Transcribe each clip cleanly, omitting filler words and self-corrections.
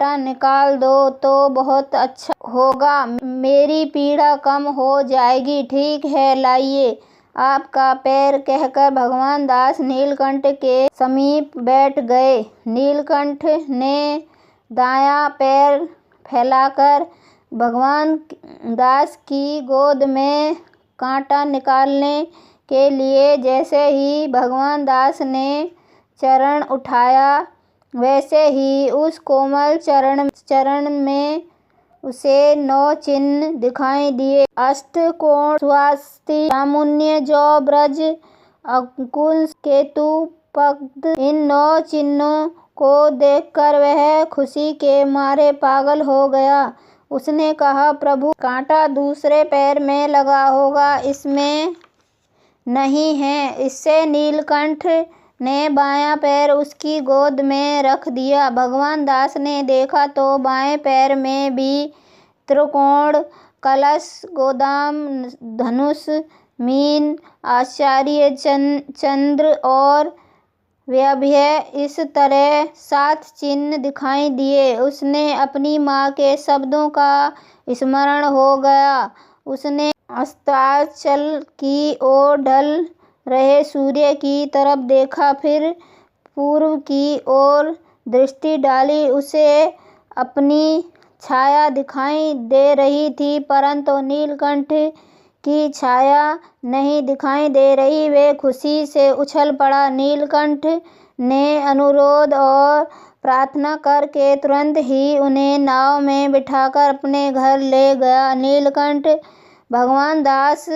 कांटा निकाल दो तो बहुत अच्छा होगा, मेरी पीड़ा कम हो जाएगी। ठीक है, लाइए आपका पैर, कहकर भगवान दास नीलकंठ के समीप बैठ गए। नीलकंठ ने दायां पैर फैलाकर भगवान दास की गोद में कांटा निकालने के लिए जैसे ही भगवान दास ने चरण उठाया, वैसे ही उस कोमल चरण में उसे 9 चिन्ह दिखाई दिए। अष्ट कोण, स्वास्ति, चामुण्य, जौ, ब्रज, अंकुश, केतु, पद्म। इन 9 चिन्हों को देखकर वह खुशी के मारे पागल हो गया। उसने कहा, प्रभु, कांटा दूसरे पैर में लगा होगा, इसमें नहीं है। इससे नीलकंठ ने बायां पैर उसकी गोद में रख दिया। भगवान दास ने देखा तो बाएं पैर में भी त्रिकोण, कलश, गोदाम, धनुष, मीन, आचार्य चंद्र और व्यभय, इस तरह 7 चिन्ह दिखाई दिए। उसने अपनी माँ के शब्दों का स्मरण हो गया। उसने अस्ताचल की ओर ढल रहे सूर्य की तरफ देखा, फिर पूर्व की ओर दृष्टि डाली। उसे अपनी छाया दिखाई दे रही थी, परंतु नीलकंठ की छाया नहीं दिखाई दे रही। वे खुशी से उछल पड़ा। नीलकंठ ने अनुरोध और प्रार्थना करके तुरंत ही उन्हें नाव में बिठाकर अपने घर ले गया। नीलकंठ भगवान दास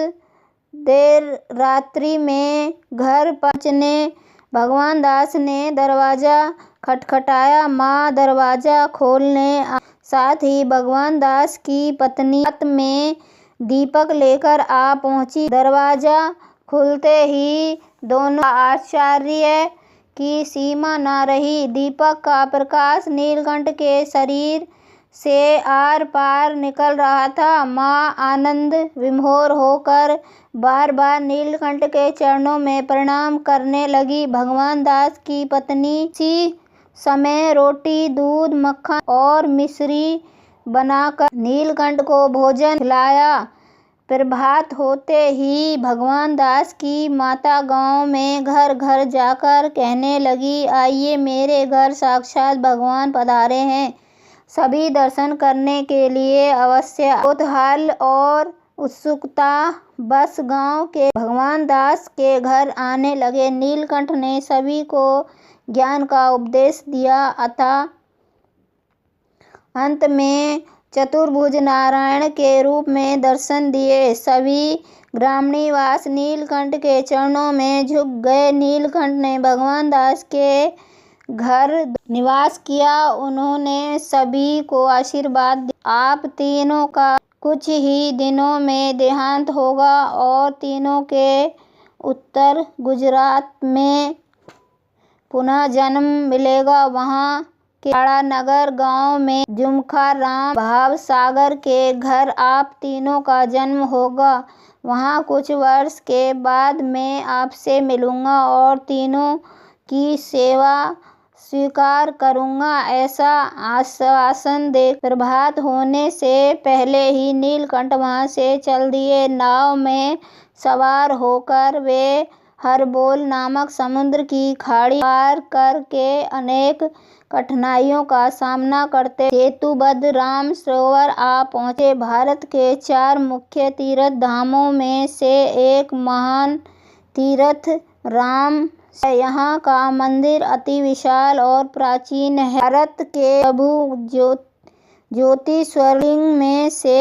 देर रात्रि में घर पहुँचने भगवान दास ने दरवाजा खटखटाया। माँ दरवाजा खोलने साथ ही भगवान दास की पत्नी हाथ में दीपक लेकर आ पहुँची। दरवाजा खुलते ही दोनों आश्चर्य की सीमा न रही। दीपक का प्रकाश नीलकंठ के शरीर से आर पार निकल रहा था। माँ आनंद विभोर होकर बार बार नीलकंठ के चरणों में प्रणाम करने लगी। भगवान दास की पत्नी उसी समय रोटी, दूध, मक्खन और मिश्री बनाकर नीलकंठ को भोजन खिलाया। प्रभात होते ही भगवान दास की माता गांव में घर घर जाकर कहने लगी, आइए मेरे घर साक्षात भगवान पधारे हैं, सभी दर्शन करने के लिए अवश्य। कौतूहल और उत्सुकता बस गांव के भगवान दास के घर आने लगे। नीलकंठ ने सभी को ज्ञान का उपदेश दिया अतः अंत में चतुर्भुज नारायण के रूप में दर्शन दिए। सभी ग्रामनिवासी नीलकंठ के चरणों में झुक गए। नीलकंठ ने भगवान दास के घर निवास किया। उन्होंने सभी को आशीर्वाद दिया, आप तीनों का कुछ ही दिनों में देहांत होगा और तीनों के उत्तर गुजरात में पुनः जन्म मिलेगा। वहाँ के नगर गांव में जुमखा राम भावसागर के घर आप तीनों का जन्म होगा। वहाँ कुछ वर्ष के बाद मैं आपसे मिलूंगा और तीनों की सेवा स्वीकार करूंगा, ऐसा आश्वासन दे प्रभात होने से पहले ही नीलकंठ वहाँ से चल दिए। नाव में सवार होकर वे हरबोल नामक समुद्र की खाड़ी पार करके अनेक कठिनाइयों का सामना करते सेतुबद्ध राम सरोवर आ पहुँचे। भारत के 4 मुख्य तीर्थ धामों में से एक महान तीर्थ राम है। यहाँ का मंदिर अति विशाल और प्राचीन है। भारत के प्रभु ज्योतिर्लिंग में से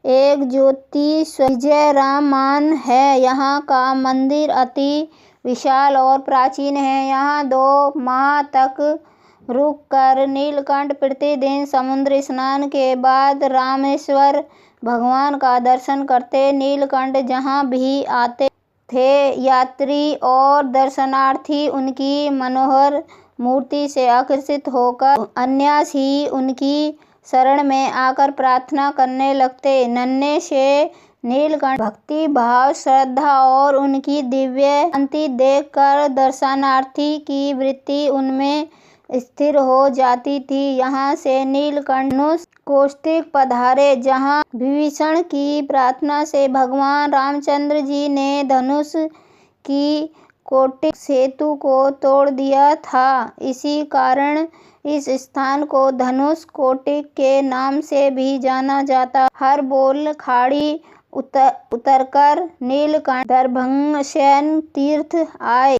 एक ज्योतिर्लिंग विजयरामान है। यहाँ का मंदिर अति विशाल और प्राचीन है। यहाँ 2 माह तक रुककर नीलकंठ प्रतिदिन समुद्र स्नान के बाद रामेश्वर भगवान का दर्शन करते। नीलकंठ जहाँ भी आते थे, यात्री और दर्शनार्थी उनकी मनोहर मूर्ति से आकर्षित होकर अनायास ही उनकी शरण में आकर प्रार्थना करने लगते। नन्हे से नीलकंठ भक्ति भाव, श्रद्धा और उनकी दिव्य कांति देखकर दर्शनार्थी की वृत्ति उनमें स्थिर हो जाती थी। यहाँ से नीलकंठ धनुष कौशिक पधारे, जहाँ विभीषण की प्रार्थना से भगवान रामचंद्र जी ने धनुष की कौशिक सेतु को तोड़ दिया था। इसी कारण इस स्थान को धनुष कौशिक के नाम से भी जाना जाता। हर बोल खाड़ी उतरकर नीलकंठ दर्भंगसेन तीर्थ आए।